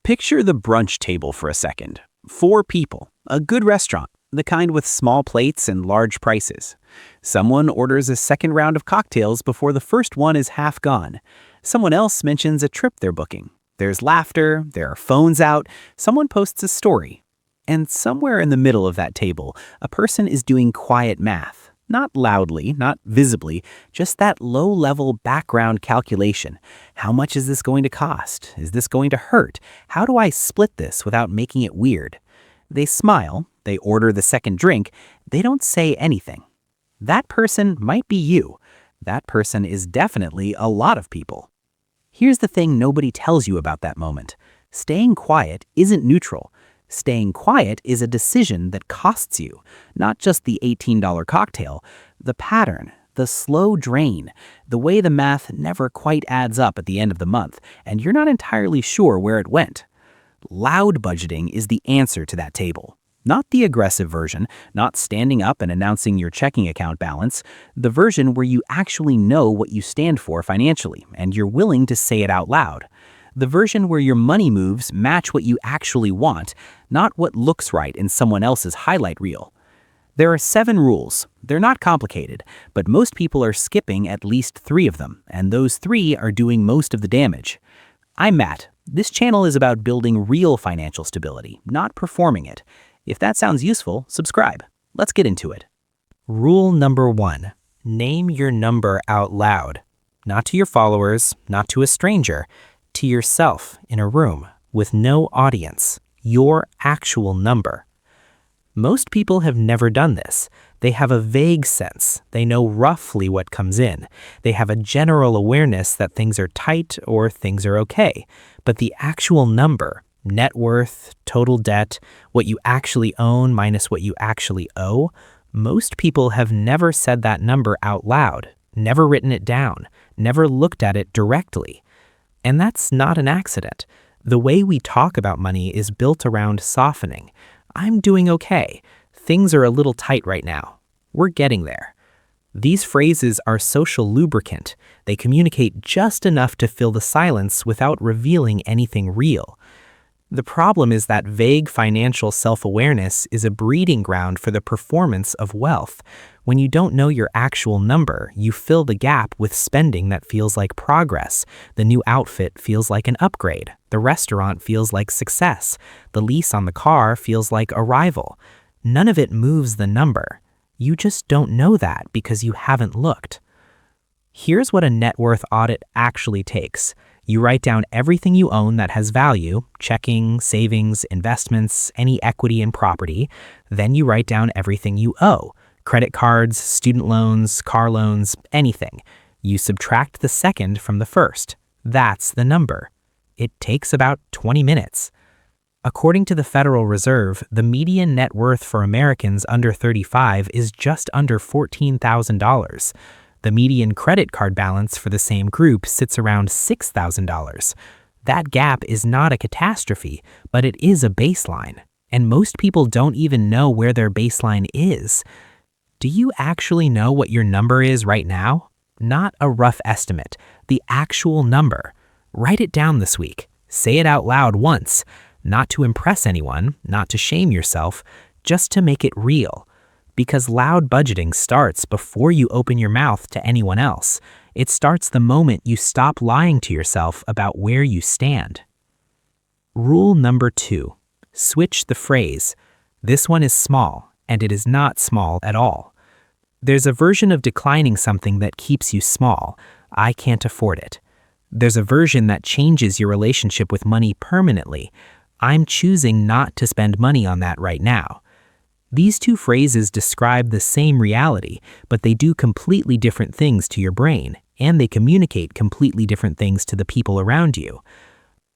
Picture the brunch table for a second. 4 people, a good restaurant, the kind with small plates and large prices. Someone orders a second round of cocktails before the first one is half gone. Someone else mentions a trip they're booking. There's laughter, there are phones out, someone posts a story. And somewhere in the middle of that table, a person is doing quiet math. Not loudly, not visibly, just that low-level background calculation. How much is this going to cost? Is this going to hurt? How do I split this without making it weird? They smile, they order the second drink, they don't say anything. That person might be you. That person is definitely a lot of people. Here's the thing nobody tells you about that moment. Staying quiet isn't neutral. Staying quiet is a decision that costs you, not just the $18 cocktail, the pattern, the slow drain, the way the math never quite adds up at the end of the month, and you're not entirely sure where it went. Loud budgeting is the answer to that table. Not the aggressive version, not standing up and announcing your checking account balance, the version where you actually know what you stand for financially, and you're willing to say it out loud. The version where your money moves match what you actually want, not what looks right in someone else's highlight reel. There are 7 rules. They're not complicated, but most people are skipping at least 3 of them, and those 3 are doing most of the damage. I'm Matt. This channel is about building real financial stability, not performing it. If that sounds useful, subscribe. Let's get into it. Rule number 1. Name your number out loud. Not to your followers, not to a stranger. To yourself in a room with no audience, your actual number. Most people have never done this. They have a vague sense. They know roughly what comes in. They have a general awareness that things are tight or things are okay. But the actual number, net worth, total debt, what you actually own minus what you actually owe, most people have never said that number out loud, never written it down, never looked at it directly. And that's not an accident. The way we talk about money is built around softening. I'm doing okay. Things are a little tight right now. We're getting there. These phrases are social lubricant. They communicate just enough to fill the silence without revealing anything real. The problem is that vague financial self-awareness is a breeding ground for the performance of wealth. When you don't know your actual number, you fill the gap with spending that feels like progress. The new outfit feels like an upgrade. The restaurant feels like success. The lease on the car feels like arrival. None of it moves the number. You just don't know that because you haven't looked. Here's what a net worth audit actually takes. You write down everything you own that has value, checking, savings, investments, any equity in property. Then you write down everything you owe, credit cards, student loans, car loans, anything. You subtract the second from the first. That's the number. It takes about 20 minutes. According to the Federal Reserve, the median net worth for Americans under 35 is just under $14,000. The median credit card balance for the same group sits around $6,000. That gap is not a catastrophe, but it is a baseline. And most people don't even know where their baseline is. Do you actually know what your number is right now? Not a rough estimate, the actual number. Write it down this week. Say it out loud once. Not to impress anyone, not to shame yourself, just to make it real. Because loud budgeting starts before you open your mouth to anyone else. It starts the moment you stop lying to yourself about where you stand. Rule number 2. Switch the phrase. This one is small, and it is not small at all. There's a version of declining something that keeps you small. I can't afford it. There's a version that changes your relationship with money permanently. I'm choosing not to spend money on that right now. These 2 phrases describe the same reality, but they do completely different things to your brain, and they communicate completely different things to the people around you.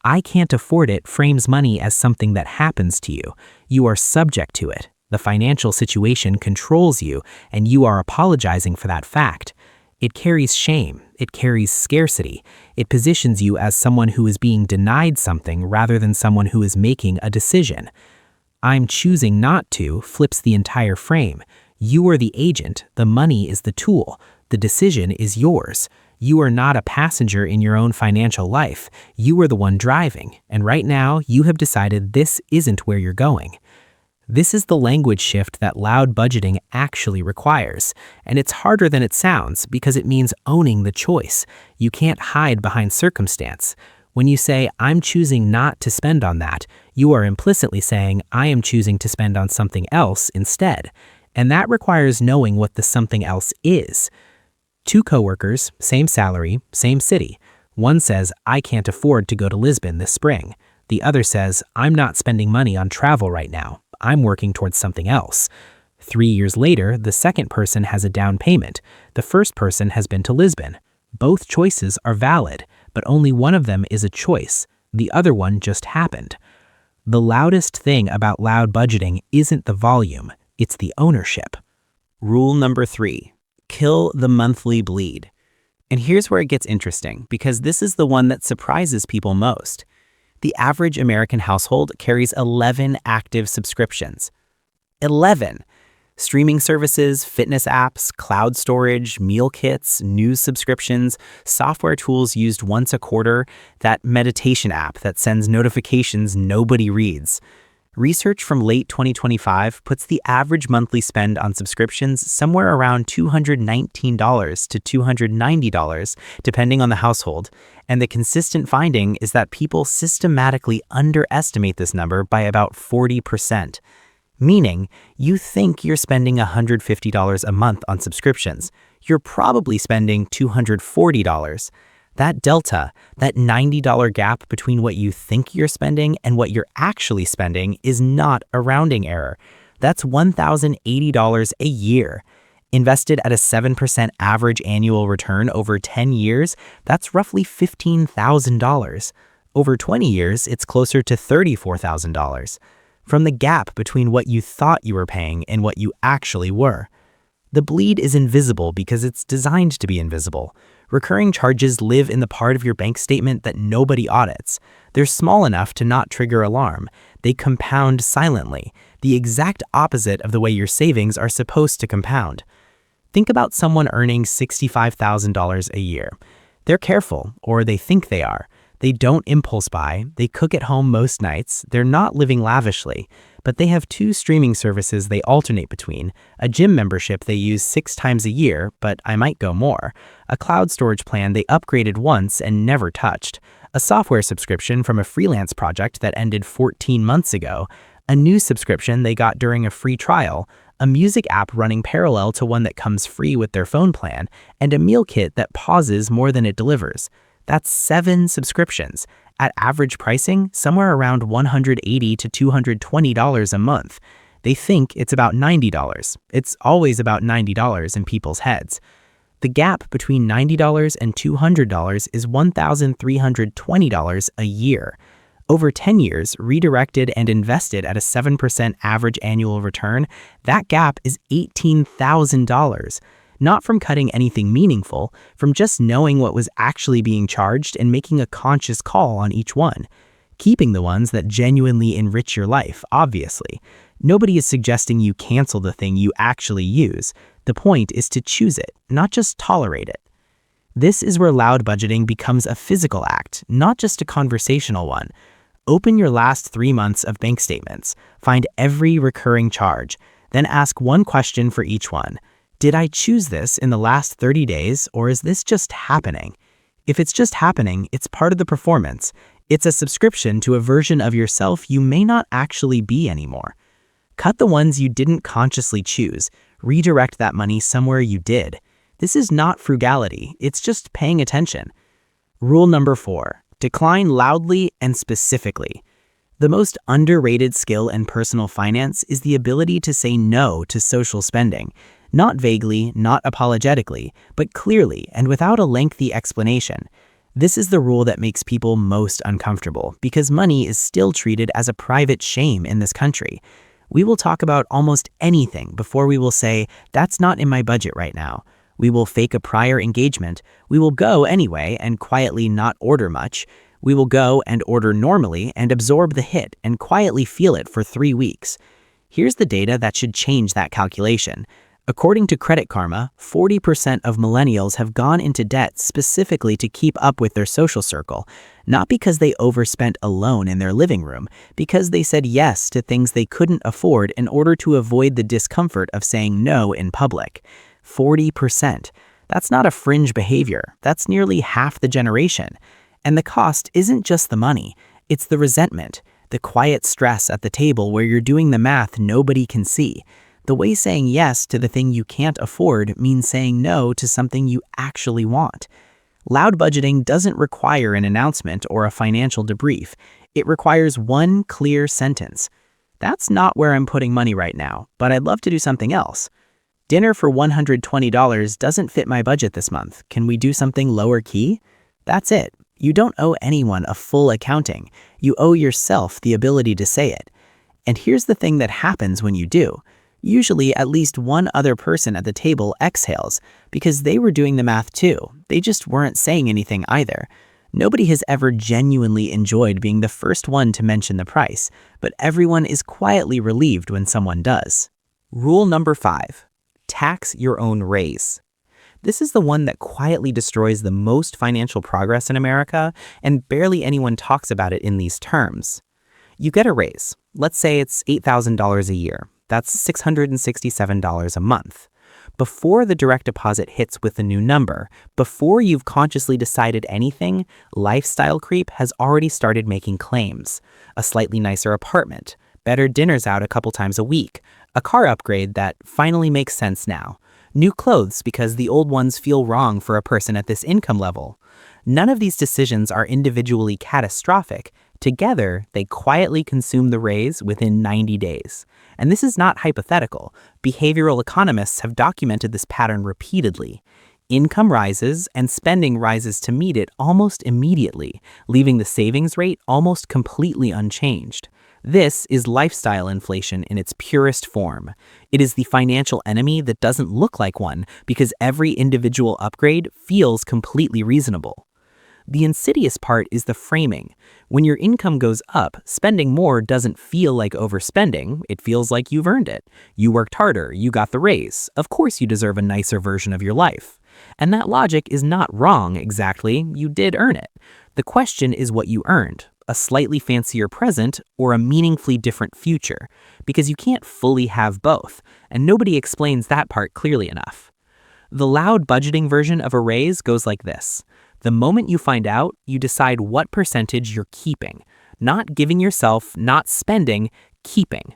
I can't afford it frames money as something that happens to you. You are subject to it. The financial situation controls you, and you are apologizing for that fact. It carries shame. It carries scarcity. It positions you as someone who is being denied something rather than someone who is making a decision. I'm choosing not to flips the entire frame. You are the agent, the money is the tool, the decision is yours. You are not a passenger in your own financial life. You are the one driving, and right now you have decided this isn't where you're going. This is the language shift that loud budgeting actually requires, and it's harder than it sounds because it means owning the choice. You can't hide behind circumstance. When you say, "I'm choosing not to spend on that," you are implicitly saying, "I am choosing to spend on something else instead." And that requires knowing what the something else is. Two coworkers, same salary, same city. One says, "I can't afford to go to Lisbon this spring." The other says, "I'm not spending money on travel right now. I'm working towards something else." 3 years later, the second person has a down payment. The first person has been to Lisbon. Both choices are valid, but only one of them is a choice. The other one just happened. The loudest thing about loud budgeting isn't the volume, it's the ownership. Rule number 3, kill the monthly bleed. And here's where it gets interesting, because this is the one that surprises people most. The average American household carries 11 active subscriptions. 11! Streaming services, fitness apps, cloud storage, meal kits, news subscriptions, software tools used once a quarter, that meditation app that sends notifications nobody reads. Research from late 2025 puts the average monthly spend on subscriptions somewhere around $219 to $290, depending on the household, and the consistent finding is that people systematically underestimate this number by about 40%. Meaning, you think you're spending $150 a month on subscriptions. You're probably spending $240. That delta, that $90 gap between what you think you're spending and what you're actually spending is not a rounding error. That's $1,080 a year. Invested at a 7% average annual return over 10 years, that's roughly $15,000. Over 20 years, it's closer to $34,000. From the gap between what you thought you were paying and what you actually were. The bleed is invisible because it's designed to be invisible. Recurring charges live in the part of your bank statement that nobody audits. They're small enough to not trigger alarm. They compound silently, the exact opposite of the way your savings are supposed to compound. Think about someone earning $65,000 a year. They're careful, or they think they are. They don't impulse buy, they cook at home most nights, they're not living lavishly, but they have 2 streaming services they alternate between, a gym membership they use 6 times a year, but I might go more, a cloud storage plan they upgraded once and never touched, a software subscription from a freelance project that ended 14 months ago, a news subscription they got during a free trial, a music app running parallel to one that comes free with their phone plan, and a meal kit that pauses more than it delivers. That's 7 subscriptions, at average pricing somewhere around $180 to $220 a month. They think it's about $90. It's always about $90 in people's heads. The gap between $90 and $200 is $1,320 a year. Over 10 years, redirected and invested at a 7% average annual return, that gap is $18,000. Not from cutting anything meaningful, from just knowing what was actually being charged and making a conscious call on each one. Keeping the ones that genuinely enrich your life, obviously. Nobody is suggesting you cancel the thing you actually use. The point is to choose it, not just tolerate it. This is where loud budgeting becomes a physical act, not just a conversational one. Open your last 3 months of bank statements, find every recurring charge, then ask one question for each one. Did I choose this in the last 30 days, or is this just happening? If it's just happening, it's part of the performance. It's a subscription to a version of yourself you may not actually be anymore. Cut the ones you didn't consciously choose. Redirect that money somewhere you did. This is not frugality, it's just paying attention. Rule number 4, decline loudly and specifically. The most underrated skill in personal finance is the ability to say no to social spending. Not vaguely, not apologetically, but clearly and without a lengthy explanation. This is the rule that makes people most uncomfortable because money is still treated as a private shame in this country. We will talk about almost anything before we will say, "That's not in my budget right now." We will fake a prior engagement. We will go anyway and quietly not order much. We will go and order normally and absorb the hit and quietly feel it for 3 weeks. Here's the data that should change that calculation. According to Credit Karma, 40% of millennials have gone into debt specifically to keep up with their social circle, not because they overspent alone in their living room, because they said yes to things they couldn't afford in order to avoid the discomfort of saying no in public. 40%. That's not a fringe behavior. That's nearly half the generation. And the cost isn't just the money. It's the resentment, the quiet stress at the table where you're doing the math nobody can see. The way saying yes to the thing you can't afford means saying no to something you actually want. Loud budgeting doesn't require an announcement or a financial debrief. It requires one clear sentence. That's not where I'm putting money right now, but I'd love to do something else. Dinner for $120 doesn't fit my budget this month. Can we do something lower key? That's it. You don't owe anyone a full accounting. You owe yourself the ability to say it. And here's the thing that happens when you do. Usually, at least one other person at the table exhales because they were doing the math too. They just weren't saying anything either. Nobody has ever genuinely enjoyed being the first one to mention the price, but everyone is quietly relieved when someone does. Rule number 5. Tax your own raise. This is the one that quietly destroys the most financial progress in America, and barely anyone talks about it in these terms. You get a raise. Let's say it's $8,000 a year. That's $667 a month. Before the direct deposit hits with the new number, before you've consciously decided anything, lifestyle creep has already started making claims. A slightly nicer apartment, better dinners out a couple times a week, a car upgrade that finally makes sense now, new clothes because the old ones feel wrong for a person at this income level. None of these decisions are individually catastrophic. Together, they quietly consume the raise within 90 days. And this is not hypothetical. Behavioral economists have documented this pattern repeatedly. Income rises and spending rises to meet it almost immediately, leaving the savings rate almost completely unchanged. This is lifestyle inflation in its purest form. It is the financial enemy that doesn't look like one because every individual upgrade feels completely reasonable. The insidious part is the framing. When your income goes up, spending more doesn't feel like overspending. It feels like you've earned it. You worked harder, you got the raise. Of course you deserve a nicer version of your life. And that logic is not wrong exactly. You did earn it. The question is what you earned. A slightly fancier present or a meaningfully different future. Because you can't fully have both, and nobody explains that part clearly enough. The loud budgeting version of a raise goes like this. The moment you find out, you decide what percentage you're keeping. Not giving yourself, not spending, keeping.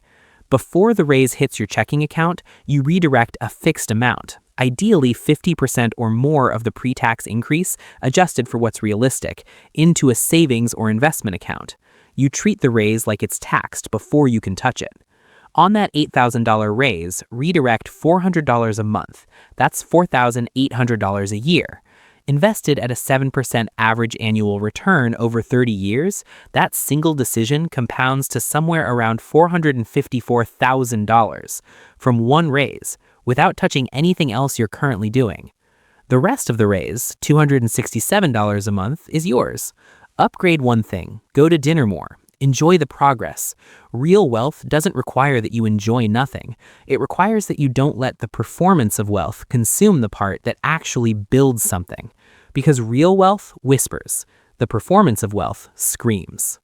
Before the raise hits your checking account, you redirect a fixed amount, ideally 50% or more of the pre-tax increase, adjusted for what's realistic, into a savings or investment account. You treat the raise like it's taxed before you can touch it. On that $8,000 raise, redirect $400 a month. That's $4,800 a year. Invested at a 7% average annual return over 30 years, that single decision compounds to somewhere around $454,000 from one raise, without touching anything else you're currently doing. The rest of the raise, $267 a month, is yours. Upgrade one thing, go to dinner more. Enjoy the progress. Real wealth doesn't require that you enjoy nothing. It requires that you don't let the performance of wealth consume the part that actually builds something. Because real wealth whispers. The performance of wealth screams.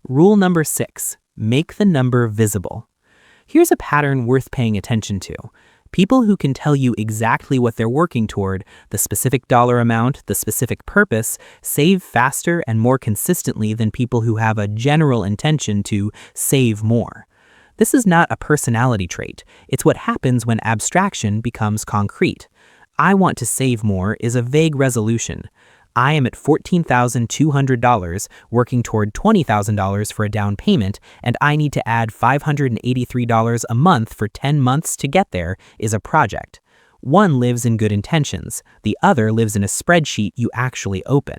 Rule number 6, make the number visible. Here's a pattern worth paying attention to. People who can tell you exactly what they're working toward, the specific dollar amount, the specific purpose, save faster and more consistently than people who have a general intention to save more. This is not a personality trait. It's what happens when abstraction becomes concrete. I want to save more is a vague resolution. I am at $14,200 working toward $20,000 for a down payment, and I need to add $583 a month for 10 months to get there is a project. One lives in good intentions. The other lives in a spreadsheet you actually open.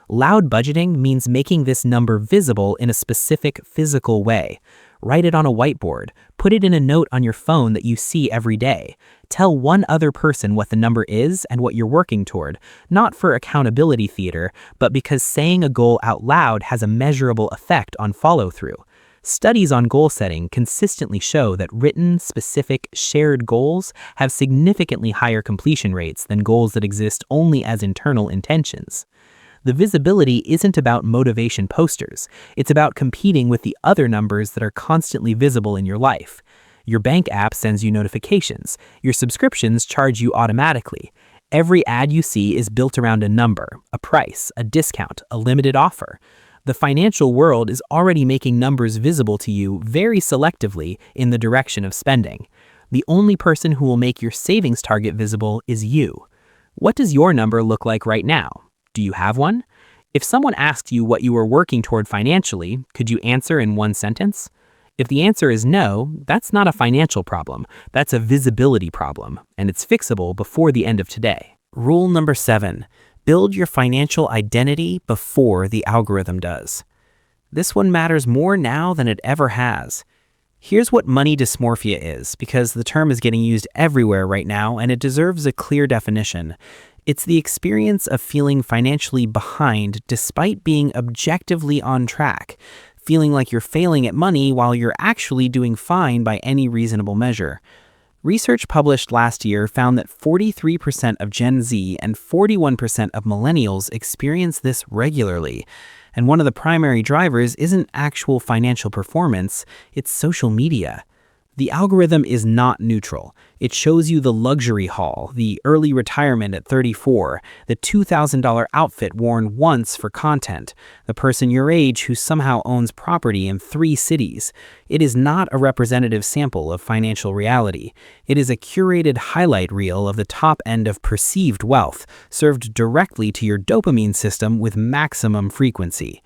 Loud budgeting means making this number visible in a specific physical way. Write it on a whiteboard. Put it in a note on your phone that you see every day. Tell one other person what the number is and what you're working toward, not for accountability theater, but because saying a goal out loud has a measurable effect on follow-through. Studies on goal setting consistently show that written, specific, shared goals have significantly higher completion rates than goals that exist only as internal intentions. The visibility isn't about motivation posters. It's about competing with the other numbers that are constantly visible in your life. Your bank app sends you notifications. Your subscriptions charge you automatically. Every ad you see is built around a number, a price, a discount, a limited offer. The financial world is already making numbers visible to you very selectively in the direction of spending. The only person who will make your savings target visible is you. What does your number look like right now? Do you have one? If someone asked you what you were working toward financially, could you answer in one sentence? If the answer is no, that's not a financial problem. That's a visibility problem, and it's fixable before the end of today. Rule number 7. Build your financial identity before the algorithm does. This one matters more now than it ever has. Here's what money dysmorphia is, because the term is getting used everywhere right now and it deserves a clear definition. It's the experience of feeling financially behind despite being objectively on track, feeling like you're failing at money while you're actually doing fine by any reasonable measure. Research published last year found that 43% of Gen Z and 41% of millennials experience this regularly. And one of the primary drivers isn't actual financial performance, it's social media. The algorithm is not neutral. It shows you the luxury haul, the early retirement at 34, the $2,000 outfit worn once for content, the person your age who somehow owns property in 3 cities. It is not a representative sample of financial reality. It is a curated highlight reel of the top end of perceived wealth, served directly to your dopamine system with maximum frequency.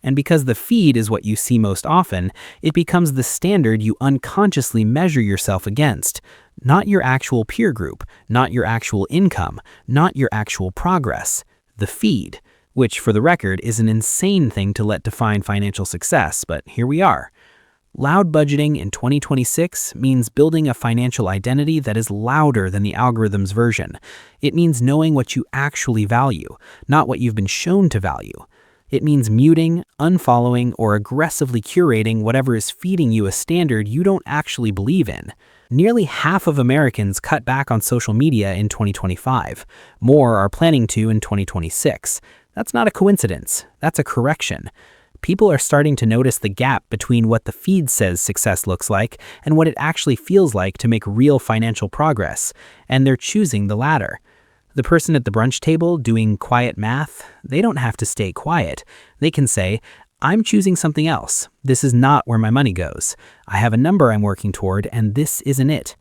And because the feed is what you see most often, it becomes the standard you unconsciously measure yourself against. Not your actual peer group, not your actual income, not your actual progress. The feed, which for the record is an insane thing to let define financial success, but here we are. Loud budgeting in 2026 means building a financial identity that is louder than the algorithm's version. It means knowing what you actually value, not what you've been shown to value. It means muting, unfollowing, or aggressively curating whatever is feeding you a standard you don't actually believe in. Nearly half of Americans cut back on social media in 2025. More are planning to in 2026. That's not a coincidence. That's a correction. People are starting to notice the gap between what the feed says success looks like and what it actually feels like to make real financial progress, and they're choosing the latter. The person at the brunch table doing quiet math, they don't have to stay quiet. They can say, I'm choosing something else. This is not where my money goes. I have a number I'm working toward, and this isn't it.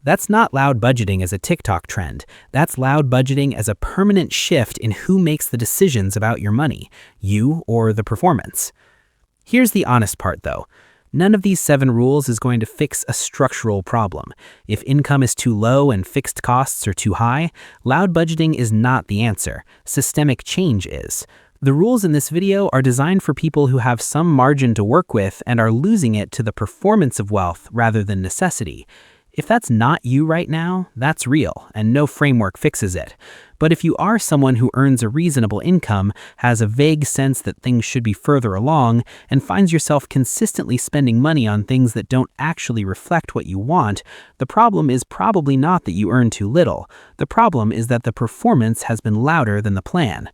That's not loud budgeting as a TikTok trend. That's loud budgeting as a permanent shift in who makes the decisions about your money, you or the performance. Here's the honest part, though. None of these 7 rules is going to fix a structural problem. If income is too low and fixed costs are too high, loud budgeting is not the answer. Systemic change is. The rules in this video are designed for people who have some margin to work with and are losing it to the performance of wealth rather than necessity. If that's not you right now, that's real, and no framework fixes it. But if you are someone who earns a reasonable income, has a vague sense that things should be further along, and finds yourself consistently spending money on things that don't actually reflect what you want, the problem is probably not that you earn too little. The problem is that the performance has been louder than the plan.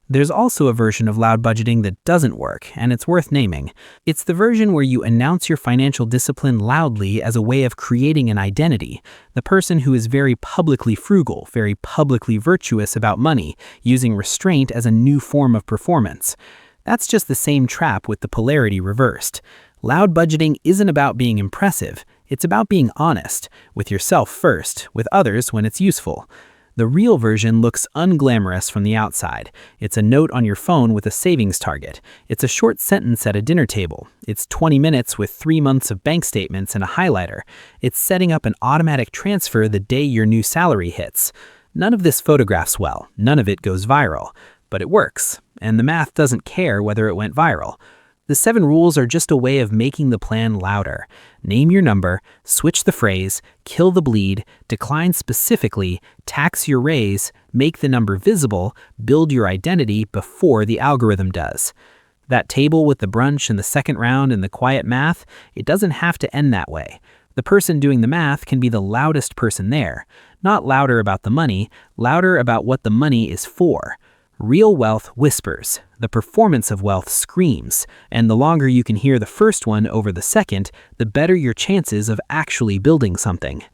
There's also a version of loud budgeting that doesn't work, and it's worth naming. It's the version where you announce your financial discipline loudly as a way of creating an identity. The person who is very publicly frugal, very publicly virtuous about money, using restraint as a new form of performance. That's just the same trap with the polarity reversed. Loud budgeting isn't about being impressive. It's about being honest, with yourself first, with others when it's useful. The real version looks unglamorous from the outside. It's a note on your phone with a savings target. It's a short sentence at a dinner table. It's 20 minutes with 3 months of bank statements and a highlighter. It's setting up an automatic transfer the day your new salary hits. None of this photographs well. None of it goes viral. But it works, and the math doesn't care whether it went viral. The 7 rules are just a way of making the plan louder. Name your number, switch the phrase, kill the bleed, decline specifically, tax your raise, make the number visible, build your identity before the algorithm does. That table with the brunch and the second round and the quiet math, it doesn't have to end that way. The person doing the math can be the loudest person there. Not louder about the money, louder about what the money is for. Real wealth whispers, the performance of wealth screams, and the longer you can hear the first one over the second, the better your chances of actually building something.